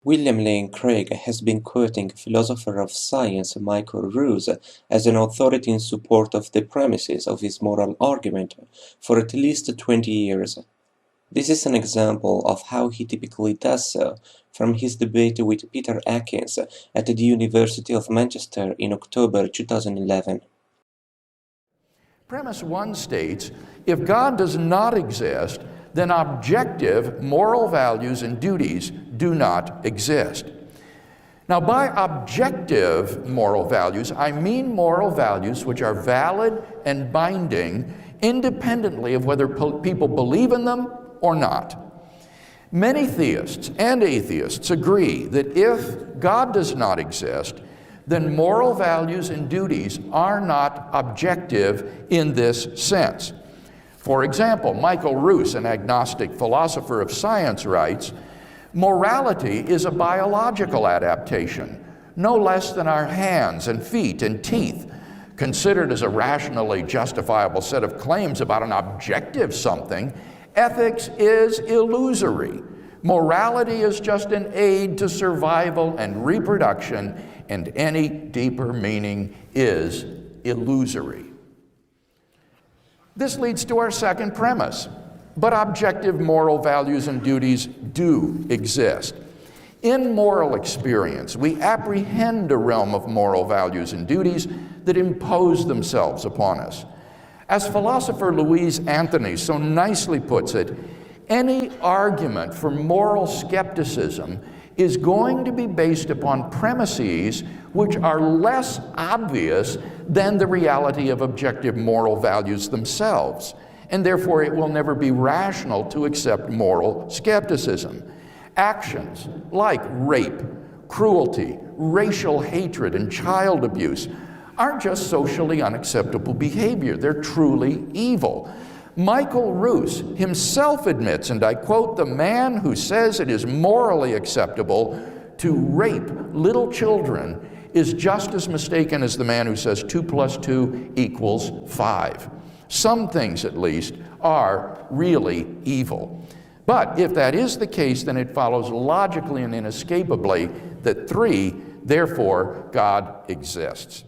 William Lane Craig has been quoting philosopher of science Michael Ruse as an authority in support of the premises of his moral argument for at least 20 years. This is an example of how he typically does so, from his debate with Peter Atkins at the University of Manchester in October 2011. Premise 1 states, if God does not exist, then objective moral values and duties do not exist. Now, by objective moral values, I mean moral values which are valid and binding independently of whether people believe in them or not. Many theists and atheists agree that if God does not exist, then moral values and duties are not objective in this sense. For example, Michael Ruse, an agnostic philosopher of science, writes, morality is a biological adaptation, no less than our hands and feet and teeth. Considered as a rationally justifiable set of claims about an objective something, ethics is illusory. Morality is just an aid to survival and reproduction, and any deeper meaning is illusory. This leads to our second premise. But objective moral values and duties do exist. In moral experience, we apprehend a realm of moral values and duties that impose themselves upon us. As philosopher Louise Anthony so nicely puts it, any argument for moral skepticism is going to be based upon premises which are less obvious than the reality of objective moral values themselves, and therefore it will never be rational to accept moral skepticism. Actions like rape, cruelty, racial hatred, and child abuse aren't just socially unacceptable behavior, they're truly evil. Michael Ruse himself admits, and I quote, the man who says it is morally acceptable to rape little children is just as mistaken as the man who says 2 + 2 = 5. Some things, at least, are really evil. But if that is the case, then it follows logically and inescapably that 3, therefore, God exists.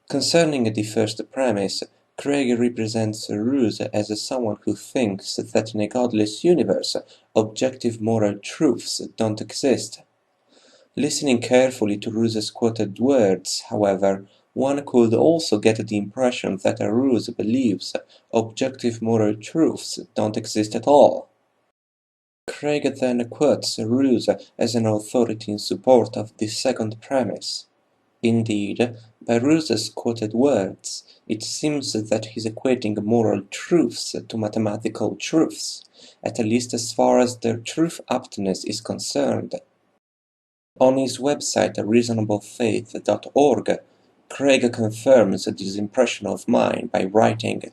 Concerning the first premise, Craig represents Ruse as someone who thinks that in a godless universe, objective moral truths don't exist. Listening carefully to Ruse's quoted words, however, one could also get the impression that Ruse believes objective moral truths don't exist at all. Craig then quotes Ruse as an authority in support of the second premise. Indeed, by Ruse's quoted words, it seems that he's equating moral truths to mathematical truths, at least as far as their truth aptness is concerned. On his website reasonablefaith.org, Craig confirms this impression of mine by writing,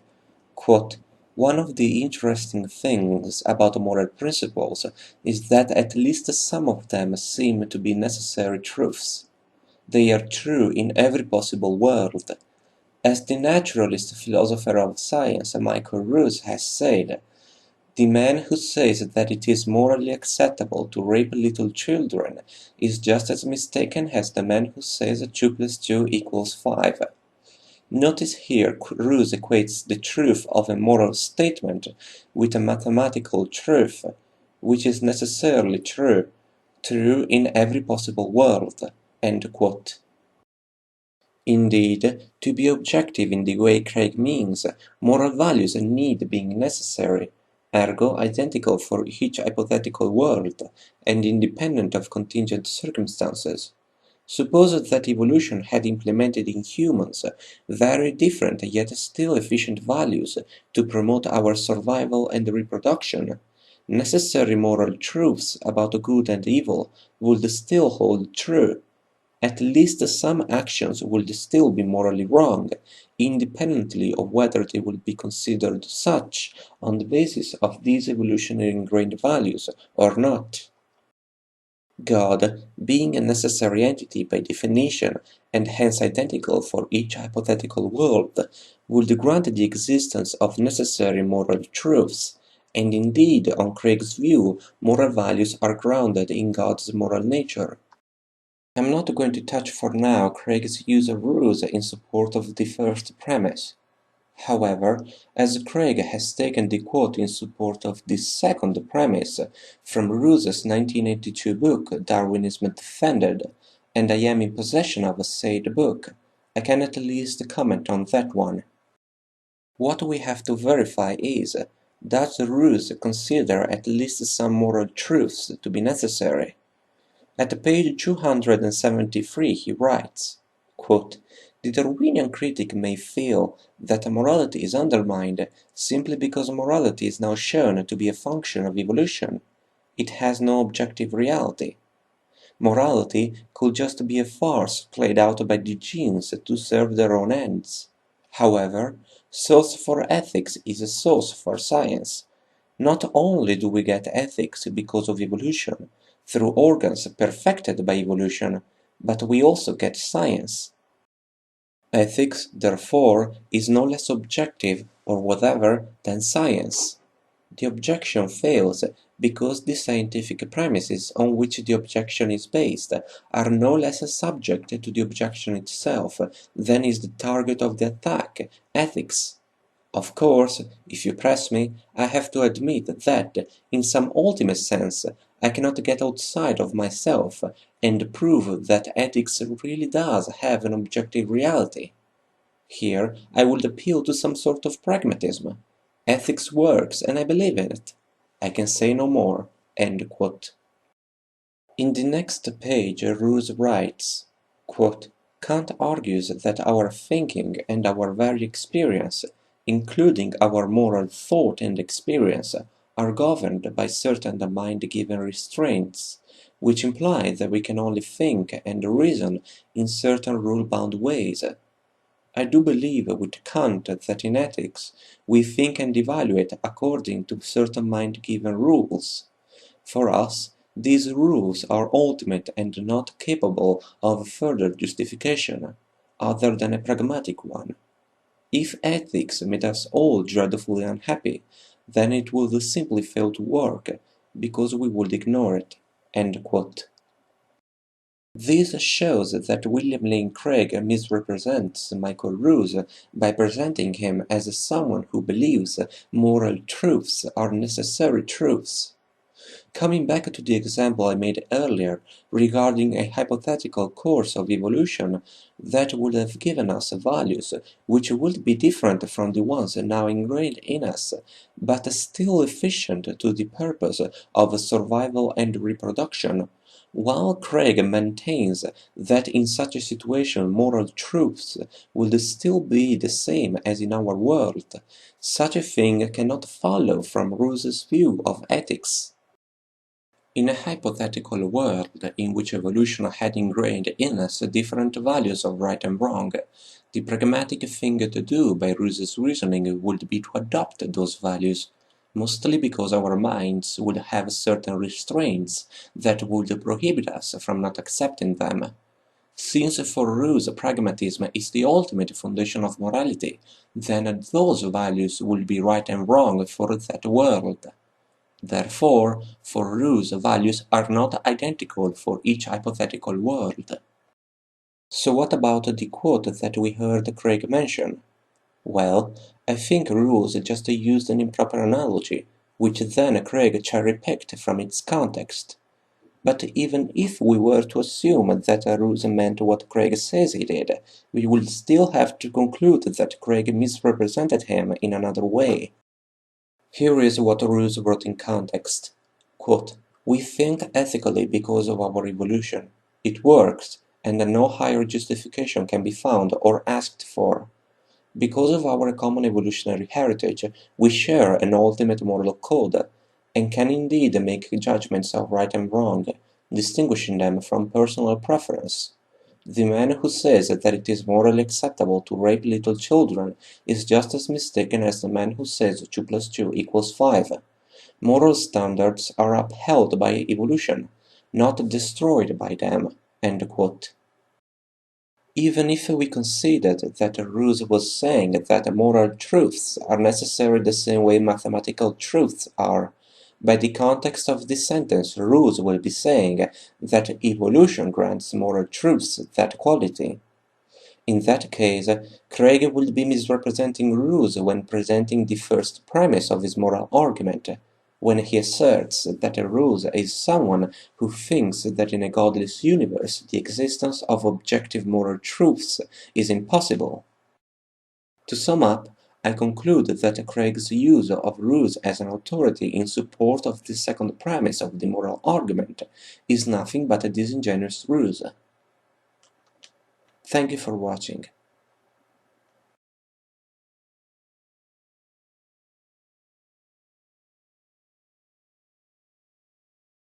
quote, one of the interesting things about moral principles is that at least some of them seem to be necessary truths. They are true in every possible world. As the naturalist philosopher of science Michael Ruse has said, the man who says that it is morally acceptable to rape little children is just as mistaken as the man who says 2 + 2 = 5. Notice here Ruse equates the truth of a moral statement with a mathematical truth, which is necessarily true in every possible world. End quote. Indeed, to be objective in the way Craig means, moral values need being necessary, ergo identical for each hypothetical world, and independent of contingent circumstances. Suppose that evolution had implemented in humans very different yet still efficient values to promote our survival and reproduction. Necessary moral truths about good and evil would still hold true. At least some actions would still be morally wrong, independently of whether they would be considered such on the basis of these evolutionary ingrained values or not. God, being a necessary entity by definition, and hence identical for each hypothetical world, would grant the existence of necessary moral truths, and indeed, on Craig's view, moral values are grounded in God's moral nature. I'm not going to touch for now Craig's use of ruse in support of the first premise. However, as Craig has taken the quote in support of the second premise from Ruse's 1982 book Darwinism Defended, and I am in possession of said book, I can at least comment on that one. What we have to verify is, does Ruse consider at least some moral truths to be necessary? At page 273 he writes, quote, "The Darwinian critic may feel that morality is undermined simply because morality is now shown to be a function of evolution. It has no objective reality. Morality could just be a farce played out by the genes to serve their own ends. However, source for ethics is a source for science. Not only do we get ethics because of evolution, through organs perfected by evolution, but we also get science. Ethics, therefore, is no less objective or whatever than science. The objection fails because the scientific premises on which the objection is based are no less subject to the objection itself than is the target of the attack, ethics. Of course, if you press me, I have to admit that, in some ultimate sense, I cannot get outside of myself and prove that ethics really does have an objective reality. Here I would appeal to some sort of pragmatism. Ethics works, and I believe in it. I can say no more." End quote. In the next page Ruse writes, quote, "Kant argues that our thinking and our very experience, including our moral thought and experience, are governed by certain mind-given restraints, which imply that we can only think and reason in certain rule-bound ways. I do believe with Kant that in ethics we think and evaluate according to certain mind-given rules. For us, these rules are ultimate and not capable of further justification, other than a pragmatic one. If ethics made us all dreadfully unhappy, then it would simply fail to work, because we would ignore it." End quote. This shows that William Lane Craig misrepresents Michael Ruse by presenting him as someone who believes moral truths are necessary truths. Coming back to the example I made earlier regarding a hypothetical course of evolution that would have given us values which would be different from the ones now ingrained in us, but still efficient to the purpose of survival and reproduction, while Craig maintains that in such a situation moral truths would still be the same as in our world, such a thing cannot follow from Ruse's view of ethics. In a hypothetical world in which evolution had ingrained in us different values of right and wrong, the pragmatic thing to do by Ruse's reasoning would be to adopt those values, mostly because our minds would have certain restraints that would prohibit us from not accepting them. Since for Ruse pragmatism is the ultimate foundation of morality, then those values would be right and wrong for that world. Therefore, for Ruse values are not identical for each hypothetical world. So what about the quote that we heard Craig mention? Well, I think Ruse just used an improper analogy, which then Craig cherry-picked from its context. But even if we were to assume that Ruse meant what Craig says he did, we would still have to conclude that Craig misrepresented him in another way. Here is what Ruse wrote in context. Quote, "We think ethically because of our evolution. It works, and no higher justification can be found or asked for. Because of our common evolutionary heritage, we share an ultimate moral code, and can indeed make judgments of right and wrong, distinguishing them from personal preference. The man who says that it is morally acceptable to rape little children is just as mistaken as the man who says 2 plus 2 equals 5. Moral standards are upheld by evolution, not destroyed by them." End quote. Even if we considered that Ruse was saying that moral truths are necessary the same way mathematical truths are, by the context of this sentence, Ruse will be saying that evolution grants moral truths that quality. In that case, Craig would be misrepresenting Ruse when presenting the first premise of his moral argument, when he asserts that a Ruse is someone who thinks that in a godless universe the existence of objective moral truths is impossible. To sum up, I conclude that Craig's use of Ruse as an authority in support of the second premise of the moral argument is nothing but a disingenuous ruse. Thank you for watching.